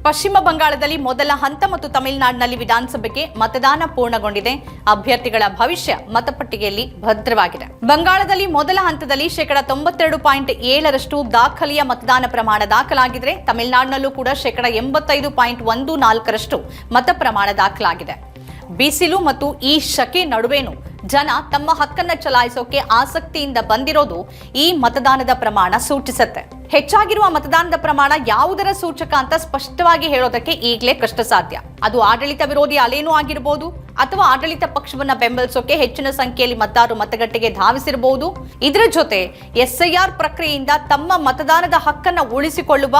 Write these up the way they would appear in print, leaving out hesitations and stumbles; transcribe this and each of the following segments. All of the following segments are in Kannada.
ಪಶ್ಚಿಮ ಬಂಗಾಳದಲ್ಲಿ ಮೊದಲ ಹಂತ ಮತ್ತು ತಮಿಳುನಾಡಿನಲ್ಲಿ ವಿಧಾನಸಭೆಗೆ ಮತದಾನ ಪೂರ್ಣಗೊಂಡಿದೆ. ಅಭ್ಯರ್ಥಿಗಳ ಭವಿಷ್ಯ ಮತಪಟ್ಟಿಗೆಯಲ್ಲಿ ಭದ್ರವಾಗಿದೆ. ಬಂಗಾಳದಲ್ಲಿ ಮೊದಲ ಹಂತದಲ್ಲಿ 92.7% ದಾಖಲೆಯ ಮತದಾನ ಪ್ರಮಾಣ ದಾಖಲಾಗಿದ್ರೆ, ತಮಿಳುನಾಡಿನಲ್ಲೂ ಕೂಡ 85.14% ಮತ ಪ್ರಮಾಣ ದಾಖಲಾಗಿದೆ. ಬಿಸಿಲು ಮತ್ತು ಈ ಶಕೆ ನಡುವೆನೂ ಜನ ತಮ್ಮ ಹಕ್ಕನ್ನ ಚಲಾಯಿಸೋಕೆ ಆಸಕ್ತಿಯಿಂದ ಬಂದಿರೋದು ಈ ಮತದಾನದ ಪ್ರಮಾಣ ಸೂಚಿಸುತ್ತೆ. ಹೆಚ್ಚಾಗಿರುವ ಮತದಾನದ ಪ್ರಮಾಣ ಯಾವುದರ ಸೂಚಕ ಅಂತ ಸ್ಪಷ್ಟವಾಗಿ ಹೇಳೋದಕ್ಕೆ ಈಗಲೇ ಕಷ್ಟ ಸಾಧ್ಯ. ಅದು ಆಡಳಿತ ವಿರೋಧಿ ಅಲೆನೂ ಆಗಿರಬಹುದು, ಅಥವಾ ಆಡಳಿತ ಪಕ್ಷವನ್ನ ಬೆಂಬಲಿಸೋಕೆ ಹೆಚ್ಚಿನ ಸಂಖ್ಯೆಯಲ್ಲಿ ಮತದಾರರು ಮತಗಟ್ಟೆಗೆ ಧಾವಿಸಿರಬಹುದು. ಇದರ ಜೊತೆ SIR ಪ್ರಕ್ರಿಯೆಯಿಂದ ತಮ್ಮ ಮತದಾನದ ಹಕ್ಕನ್ನ ಉಳಿಸಿಕೊಳ್ಳುವ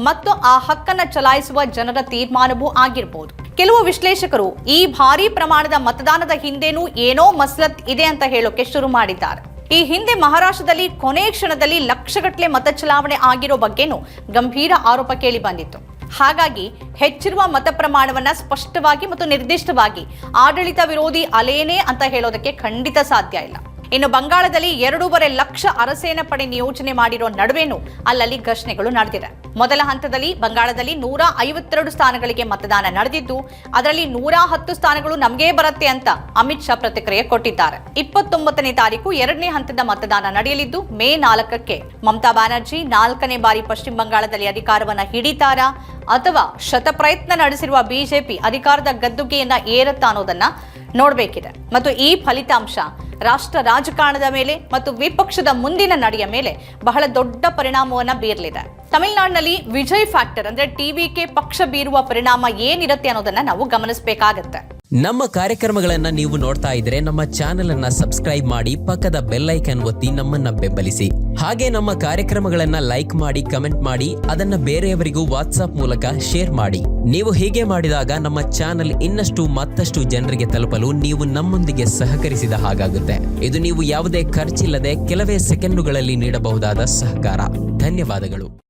ಮತ್ತು ಆ ಹಕ್ಕನ್ನ ಚಲಾಯಿಸುವ ಜನರ ತೀರ್ಮಾನವೂ ಆಗಿರಬಹುದು. ಕೆಲವು ವಿಶ್ಲೇಷಕರು ಈ ಭಾರೀ ಪ್ರಮಾಣದ ಮತದಾನದ ಹಿಂದೆನೂ ಏನೋ ಮಸಲತ್ ಇದೆ ಅಂತ ಹೇಳೋಕೆ ಶುರು ಮಾಡಿದ್ದಾರೆ. ಈ ಹಿಂದೆ ಮಹಾರಾಷ್ಟ್ರದಲ್ಲಿ ಕೊನೆ ಕ್ಷಣದಲ್ಲಿ ಲಕ್ಷಗಟ್ಟಲೆ ಮತ ಚಲಾವಣೆ ಆಗಿರೋ ಬಗ್ಗೆನೂ ಗಂಭೀರ ಆರೋಪ ಕೇಳಿ ಬಂದಿತ್ತು. ಹಾಗಾಗಿ ಹೆಚ್ಚಿರುವ ಮತ ಪ್ರಮಾಣವನ್ನ ಸ್ಪಷ್ಟವಾಗಿ ಮತ್ತು ನಿರ್ದಿಷ್ಟವಾಗಿ ಆಡಳಿತ ವಿರೋಧಿ ಅಲೆನೇ ಅಂತ ಹೇಳೋದಕ್ಕೆ ಖಂಡಿತ ಸಾಧ್ಯ ಇಲ್ಲ. ಇನ್ನು ಬಂಗಾಳದಲ್ಲಿ 2.5 ಲಕ್ಷ ಅರಸೇನಾ ಪಡೆ ನಿಯೋಜನೆ ಮಾಡಿರೋ ನಡುವೆನೂ ಅಲ್ಲಲ್ಲಿ ಘರ್ಷಣೆಗಳು ನಡೆದಿದೆ. ಮೊದಲ ಹಂತದಲ್ಲಿ ಬಂಗಾಳದಲ್ಲಿ 152 ಸ್ಥಾನಗಳಿಗೆ ಮತದಾನ ನಡೆದಿದ್ದು, ಅದರಲ್ಲಿ 110 ಸ್ಥಾನಗಳು ನಮಗೇ ಬರುತ್ತೆ ಅಂತ ಅಮಿತ್ ಶಾ ಪ್ರತಿಕ್ರಿಯೆ ಕೊಟ್ಟಿದ್ದಾರೆ. 29ನೇ ತಾರೀಕು 2ನೇ ಹಂತದ ಮತದಾನ ನಡೆಯಲಿದ್ದು, ಮೇ 4ಕ್ಕೆ ಮಮತಾ ಬ್ಯಾನರ್ಜಿ 4ನೇ ಬಾರಿ ಪಶ್ಚಿಮ ಬಂಗಾಳದಲ್ಲಿ ಅಧಿಕಾರವನ್ನ ಹಿಡಿತಾರಾ ಅಥವಾ ಶತಪ್ರಯತ್ನ ನಡೆಸಿರುವ ಬಿಜೆಪಿ ಅಧಿಕಾರದ ಗದ್ದುಗೆಯನ್ನ ಏರುತ್ತಾ ಅನ್ನೋದನ್ನ ನೋಡಬೇಕಿದೆ. ಮತ್ತು ಈ ಫಲಿತಾಂಶ ರಾಷ್ಟ್ರ ರಾಜಕಾರಣದ ಮೇಲೆ ಮತ್ತು ವಿಪಕ್ಷದ ಮುಂದಿನ ನಡೆಯ ಮೇಲೆ ಬಹಳ ದೊಡ್ಡ ಪರಿಣಾಮವನ್ನ ಬೀರಲಿದೆ. ತಮಿಳುನಾಡಿನಲ್ಲಿ ವಿಜಯ್ ಫ್ಯಾಕ್ಟರ್ ಅಂದ್ರೆ TVK ಪಕ್ಷ ಬೀರುವ ಪರಿಣಾಮ ಏನಿರುತ್ತೆ ಅನ್ನೋದನ್ನ ನಾವು ಗಮನಿಸಬೇಕಾಗತ್ತೆ. ನಮ್ಮ ಕಾರ್ಯಕ್ರಮಗಳನ್ನ ನೀವು ನೋಡ್ತಾ ಇದ್ರೆ ನಮ್ಮ ಚಾನೆಲ್ ಅನ್ನ ಸಬ್ಸ್ಕ್ರೈಬ್ ಮಾಡಿ, ಪಕ್ಕದ ಬೆಲ್ ಐಕಾನ್ ಒತ್ತಿ ನಮ್ಮನ್ನ ಬೆಂಬಲಿಸಿ. ಹಾಗೆ ನಮ್ಮ ಕಾರ್ಯಕ್ರಮಗಳನ್ನ ಲೈಕ್ ಮಾಡಿ, ಕಮೆಂಟ್ ಮಾಡಿ, ಅದನ್ನ ಬೇರೆಯವರಿಗೂ ವಾಟ್ಸ್ಆಪ್ ಮೂಲಕ ಶೇರ್ ಮಾಡಿ. ನೀವು ಹೀಗೆ ಮಾಡಿದಾಗ ನಮ್ಮ ಚಾನೆಲ್ ಇನ್ನಷ್ಟು ಮತ್ತಷ್ಟು ಜನರಿಗೆ ತಲುಪಲು ನೀವು ನಮ್ಮೊಂದಿಗೆ ಸಹಕರಿಸಿದ ಹಾಗಾಗುತ್ತೆ. ಇದು ನೀವು ಯಾವುದೇ ಖರ್ಚಿಲ್ಲದೆ ಕೆಲವೇ ಸೆಕೆಂಡುಗಳಲ್ಲಿ ನೀಡಬಹುದಾದ ಸಹಕಾರ. ಧನ್ಯವಾದಗಳು.